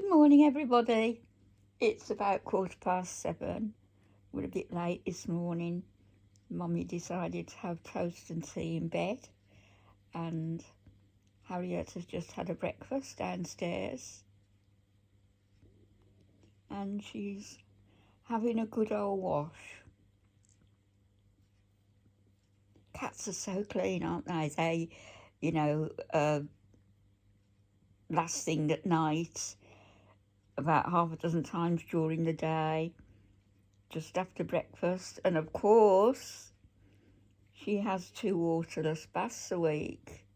Good morning, everybody. It's about 7:15. We're a bit late this morning. Mummy decided to have toast and tea in bed, and Harriet has just had a breakfast downstairs, and she's having a good old wash. Cats are so clean, aren't they? Last thing at night, about half a dozen times during the day, just after breakfast, and of course she has 2 waterless baths a week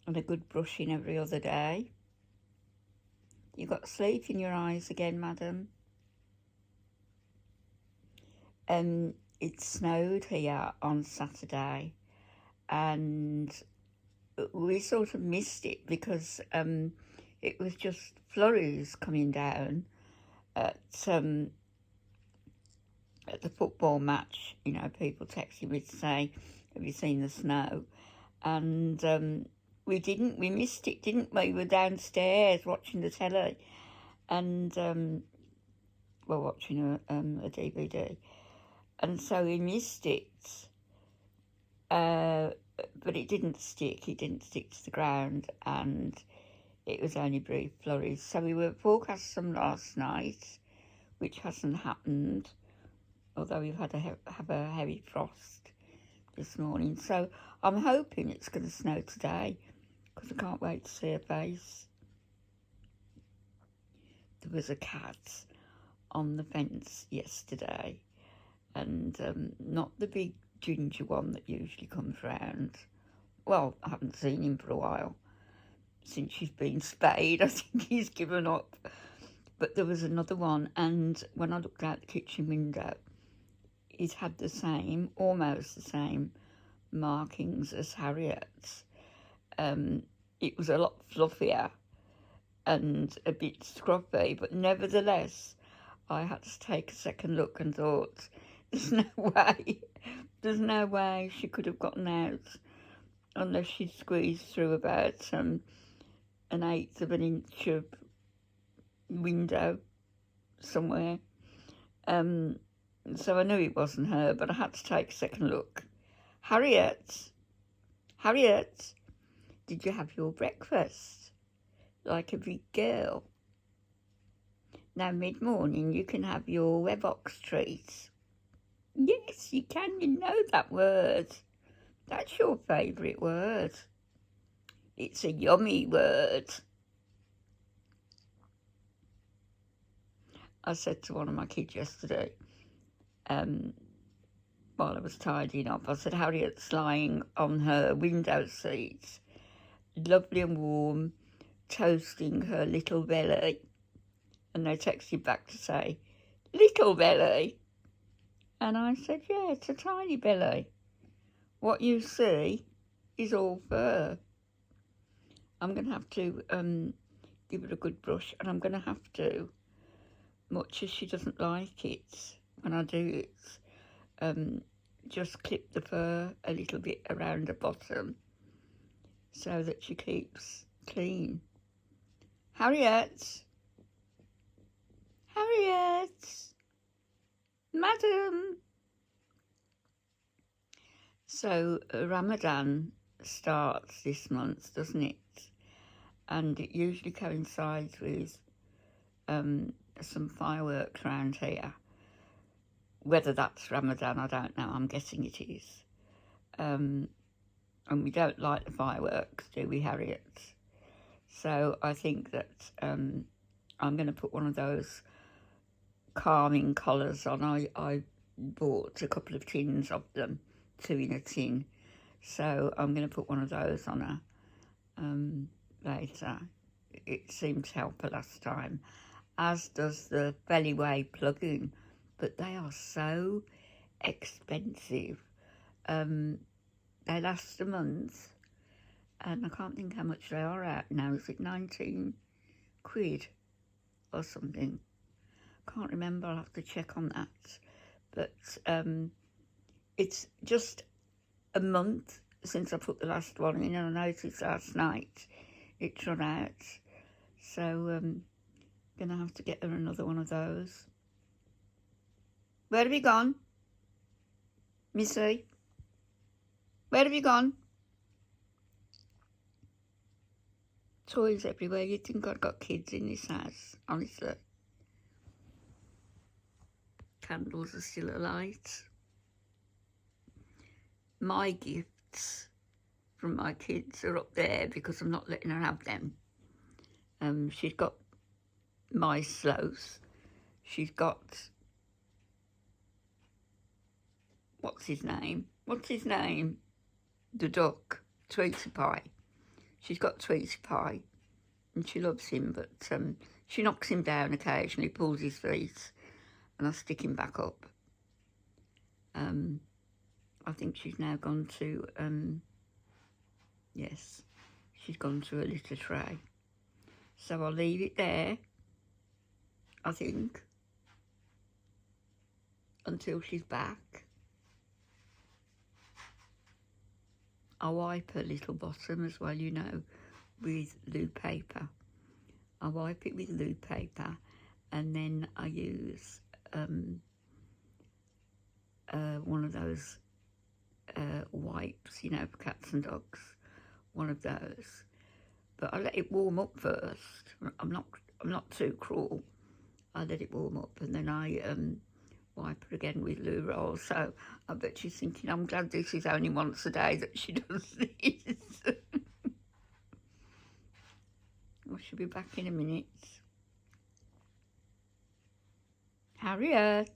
and a good brushing every other day. You got sleep in your eyes again, madam. It snowed here on Saturday, and we sort of missed it because it was just flurries coming down at the football match. You know, people texting me to say, have you seen the snow? And we missed it, didn't we? We were downstairs watching the telly, and watching a DVD, and so we missed it. But it didn't stick. It didn't stick to the ground, and it was only brief flurries. So we were forecast some last night, which hasn't happened, although we've had have a heavy frost this morning. So I'm hoping it's going to snow today, because I can't wait to see her face. There was a cat on the fence yesterday, and not the big ginger one that usually comes round. Well, I haven't seen him for a while. Since she's been spayed, I think he's given up. But there was another one, and when I looked out the kitchen window, it had almost the same markings as Harriet's. It was a lot fluffier and a bit scruffy, but nevertheless, I had to take a second look and thought, there's no way she could have gotten out unless she squeezed through about an 1/8 of an inch of window somewhere. So I knew it wasn't her, but I had to take a second look. Harriet, did you have your breakfast? Like a big girl. Now, mid-morning, you can have your Webox treat. Yes, you can. You know that word. That's your favourite word. It's a yummy word. I said to one of my kids yesterday, while I was tidying up, I said, Harriet's lying on her window seat, lovely and warm, toasting her little belly. And they texted back to say, little belly? And I said, yeah, it's a tiny belly. What you see is all fur. I'm going to have to give it a good brush, and I'm going to have to, much as she doesn't like it when I do it, just clip the fur a little bit around the bottom so that she keeps clean. Harriet, madam. So Ramadan starts this month, doesn't it? And it usually coincides with some fireworks around here. Whether that's Ramadan, I don't know. I'm guessing it is. And we don't like the fireworks, do we, Harriet? So I think that I'm going to put one of those calming collars on. I bought a couple of tins of them, 2 in a tin. So I'm going to put one of those on her later. It seemed to help her last time, as does the Bellyway plug-in, but they are so expensive. They last a month, and I can't think how much they are out now. Is it 19 quid or something? Can't remember, I'll have to check on that. But it's just a month since I put the last one in, and I noticed last night it's run out. So gonna have to get her another one of those. Where have you gone, Missy? Where have you gone? Toys everywhere. You'd think I'd got kids in this house, honestly. Candles are still alight. My gifts from my kids are up there because I'm not letting her have them. She's got my sloth. She's got, what's his name? The duck, Tweety Pie. She's got Tweety Pie and she loves him, but she knocks him down occasionally, pulls his feet, and I stick him back up. I think she's now gone to, yes, she's gone to a litter tray. So I'll leave it there, I think, until she's back. I wipe her little bottom as well, you know, with loo paper. I wipe it with loo paper and then I use one of those wipes, you know, for cats and dogs, one of those. But I let it warm up first. I'm not too cruel. I let it warm up and then I wipe her again with loo roll. So I bet she's thinking, I'm glad this is only once a day that she does this. Well, she'll be back in a minute. Harriet.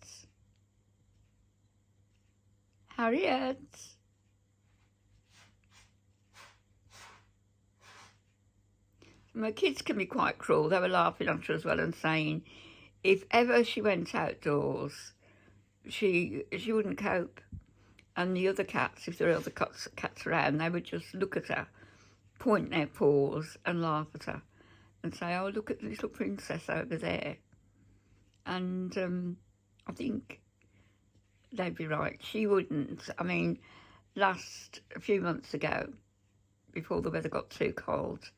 My kids can be quite cruel. They were laughing at her as well and saying if ever she went outdoors, she wouldn't cope. And the other cats, if there were other cats around, they would just look at her, point their paws and laugh at her and say, oh, look at the little princess over there. And I think they'd be right. She wouldn't. I mean, a few months ago, before the weather got too cold,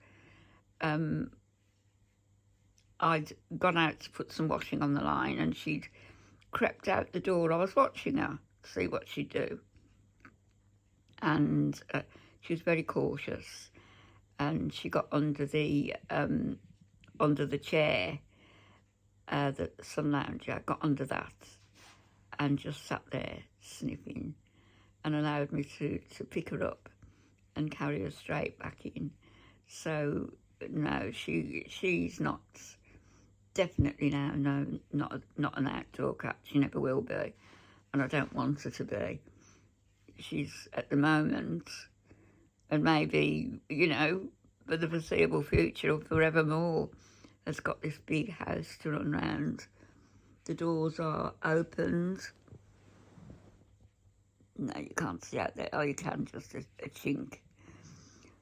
I'd gone out to put some washing on the line and she'd crept out the door. I was watching her to see what she'd do. And she was very cautious. And she got under the chair, the sun lounger, got under that and just sat there sniffing and allowed me to pick her up and carry her straight back in. So, no, she's not, definitely now, no, not an outdoor cat. She never will be, and I don't want her to be. She's, at the moment, and maybe, you know, for the foreseeable future or forevermore, has got this big house to run round. The doors are opened. No, you can't see out there. Oh, you can, just a chink.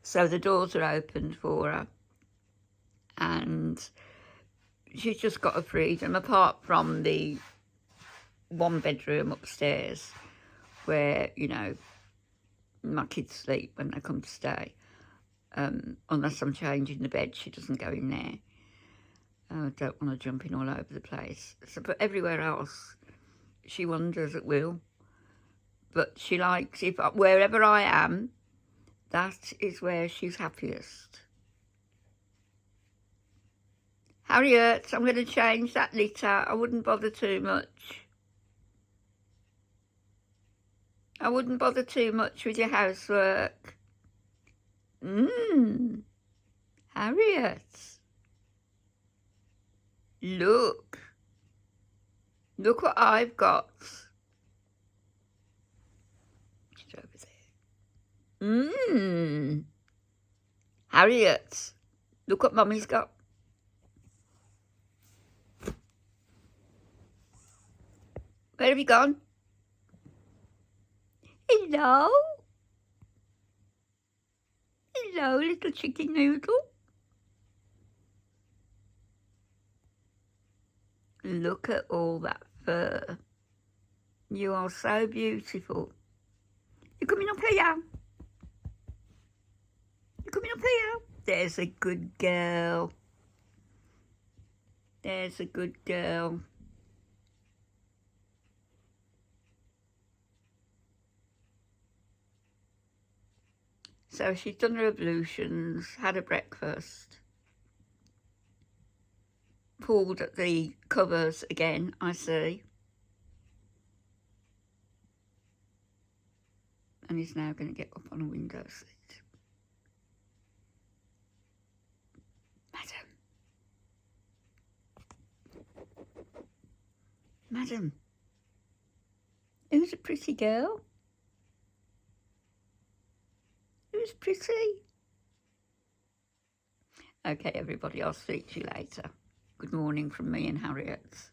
So the doors are opened for her. And she's just got her freedom, apart from the one bedroom upstairs where, you know, my kids sleep when they come to stay. Unless I'm changing the bed, she doesn't go in there. I don't want to jump in all over the place. So, but everywhere else, she wanders at will. But she likes, wherever I am, that is where she's happiest. Harriet, I'm going to change that litter. I wouldn't bother too much. I wouldn't bother too much with your housework. Harriet. Look. Look what I've got. She's over there. Harriet. Look what Mummy's got. Where have you gone? Hello? Hello, little chicken Noodle. Look at all that fur. You are so beautiful. You're coming up here. You're coming up here. There's a good girl. There's a good girl. So she's done her ablutions, had a breakfast, pulled at the covers again, I see. And he's now going to get up on a window seat. Madam, who's a pretty girl? Who's pretty? Okay, everybody, I'll speak to you later. Good morning from me and Harriet.